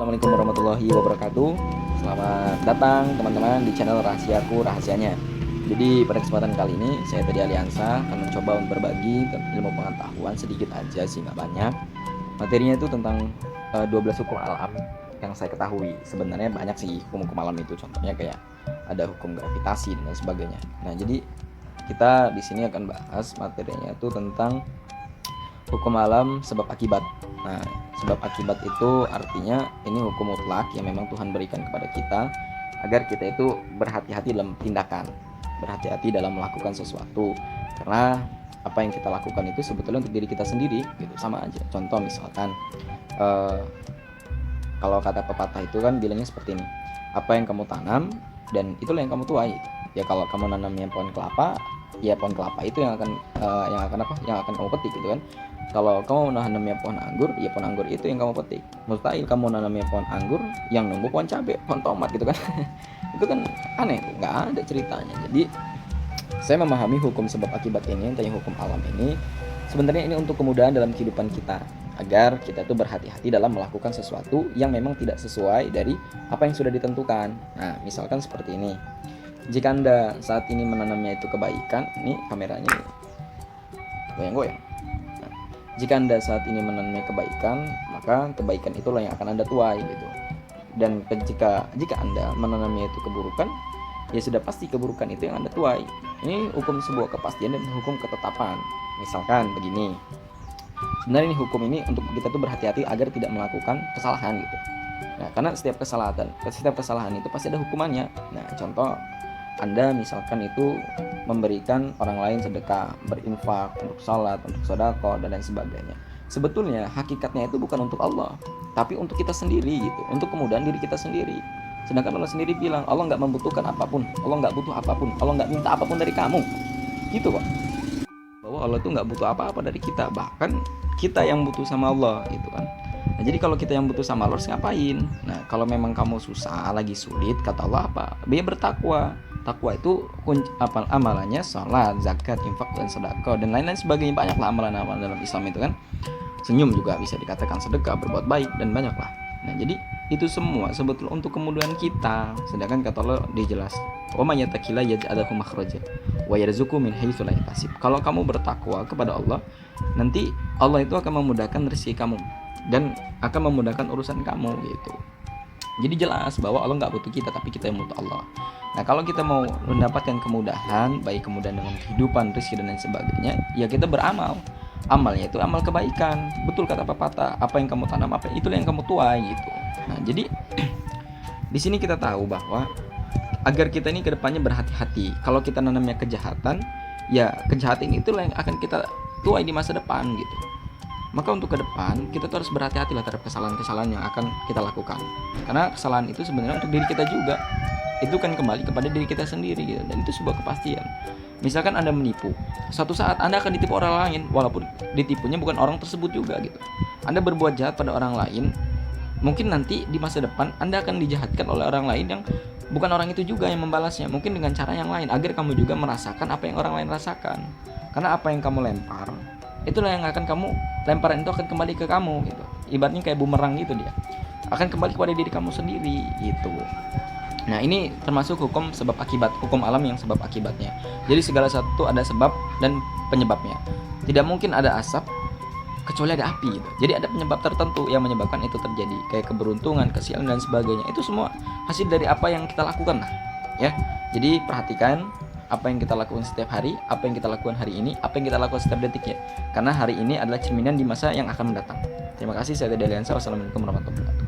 Assalamualaikum warahmatullahi wabarakatuh. Selamat datang teman-teman di channel Rahasiaku Rahasianya. Jadi pada kesempatan kali ini saya Teddy Aliansa akan mencoba untuk berbagi ilmu pengetahuan sedikit aja sih, nggak banyak. Materinya itu tentang 12 hukum alam yang saya ketahui. Sebenarnya banyak sih hukum-hukum alam itu, contohnya kayak ada hukum gravitasi dan lain sebagainya. Nah, jadi kita di sini akan bahas materinya itu tentang hukum alam sebab akibat. Nah, sebab akibat itu artinya ini hukum mutlak yang memang Tuhan berikan kepada kita agar kita itu berhati-hati dalam tindakan, berhati-hati dalam melakukan sesuatu. Karena apa yang kita lakukan itu sebetulnya untuk diri kita sendiri, gitu, sama aja. Contoh misalkan kalau kata pepatah itu kan bilangnya seperti ini, apa yang kamu tanam dan itulah yang kamu tuai. Ya kalau kamu nanamnya pohon kelapa, ya pohon kelapa itu yang akan kamu petik, gitu kan. Kalau kamu nanamnya pohon anggur, ya pohon anggur itu yang kamu petik. Mustahil kamu nanamnya pohon anggur yang nunggu pohon cabai, pohon tomat, gitu kan. Itu kan aneh, nggak ada ceritanya. Jadi saya memahami hukum sebab akibat ini, tentang hukum alam ini, sebenarnya ini untuk kemudahan dalam kehidupan kita, agar kita itu berhati-hati dalam melakukan sesuatu yang memang tidak sesuai dari apa yang sudah ditentukan. Nah, misalkan seperti ini. Jika Anda saat ini menanamnya itu kebaikan, nih kameranya goyang-goyang. Nah, jika Anda saat ini menanamnya kebaikan, maka kebaikan itulah yang akan Anda tuai, gitu. Dan jika Anda menanamnya itu keburukan, ya sudah pasti keburukan itu yang Anda tuai. Ini hukum sebuah kepastian dan hukum ketetapan. Misalkan begini. Sebenarnya ini hukum ini untuk kita tuh berhati-hati agar tidak melakukan kesalahan, gitu. Nah, karena setiap kesalahan itu pasti ada hukumannya. Nah, contoh Anda misalkan itu memberikan orang lain sedekah, berinfak, untuk sholat, untuk sedekah dan lain sebagainya. Sebetulnya hakikatnya itu bukan untuk Allah, tapi untuk kita sendiri, gitu, untuk kemudahan diri kita sendiri. Sedangkan Allah sendiri bilang Allah nggak membutuhkan apapun, Allah nggak butuh apapun, Allah nggak minta apapun dari kamu, gitu kok. Bahwa Allah tuh nggak butuh apa-apa dari kita, bahkan kita yang butuh sama Allah, gitu kan. Nah, jadi kalau kita yang butuh sama Allah harus ngapain? Nah, kalau memang kamu susah, lagi sulit, kata Allah apa? Dia bertakwa. Takwa itu amalannya sholat, zakat, infak, dan sedekah, dan lain-lain sebagainya. Banyak lah amalan-amalan dalam Islam itu kan. Senyum juga bisa dikatakan sedekah, berbuat baik, dan banyak lah. Nah, jadi itu semua sebetulnya untuk kemudahan kita. Sedangkan kata Allah dijelas, wa may yattaqilla yaj'al lahu makhraja wa yarzuqhu min haitsu la yahtasib. Kalau kamu bertakwa kepada Allah, nanti Allah itu akan memudahkan rezeki kamu dan akan memudahkan urusan kamu, gitu. Jadi jelas bahwa Allah nggak butuh kita, tapi kita yang butuh Allah. Nah, kalau kita mau mendapatkan kemudahan, baik kemudahan dalam kehidupan, rezeki dan lain sebagainya, ya kita beramal. Amalnya itu amal kebaikan. Betul kata pepatah, apa yang kamu tanam, apa itulah yang kamu tuai, gitu. Nah, jadi di sini kita tahu bahwa agar kita ini kedepannya berhati-hati. Kalau kita nanamnya kejahatan, ya kejahatan itulah yang akan kita tuai di masa depan, gitu. Maka untuk ke depan kita tuh harus berhati-hati lah terhadap kesalahan-kesalahan yang akan kita lakukan. Karena kesalahan itu sebenarnya untuk diri kita juga. Itu kan kembali kepada diri kita sendiri, gitu. Dan itu sebuah kepastian. Misalkan Anda menipu, suatu saat Anda akan ditipu orang lain, walaupun ditipunya bukan orang tersebut juga, gitu. Anda berbuat jahat pada orang lain, mungkin nanti di masa depan Anda akan dijahatkan oleh orang lain yang bukan orang itu juga yang membalasnya, mungkin dengan cara yang lain, agar kamu juga merasakan apa yang orang lain rasakan. Karena apa yang kamu lempar, itulah yang akan kamu lemparan itu akan kembali ke kamu, gitu. Ibaratnya kayak bumerang gitu, dia akan kembali kepada diri kamu sendiri, gitu. Nah, ini termasuk hukum sebab akibat, hukum alam yang sebab akibatnya. Jadi segala sesuatu ada sebab dan penyebabnya. Tidak mungkin ada asap kecuali ada api, gitu. Jadi ada penyebab tertentu yang menyebabkan itu terjadi, kayak keberuntungan, kesialan dan sebagainya. Itu semua hasil dari apa yang kita lakukan lah, ya. Jadi perhatikan apa yang kita lakukan setiap hari, apa yang kita lakukan hari ini, apa yang kita lakukan setiap detiknya. Karena hari ini adalah cerminan di masa yang akan mendatang. Terima kasih, saya Teddy Aliansa. Wassalamualaikum warahmatullahi wabarakatuh.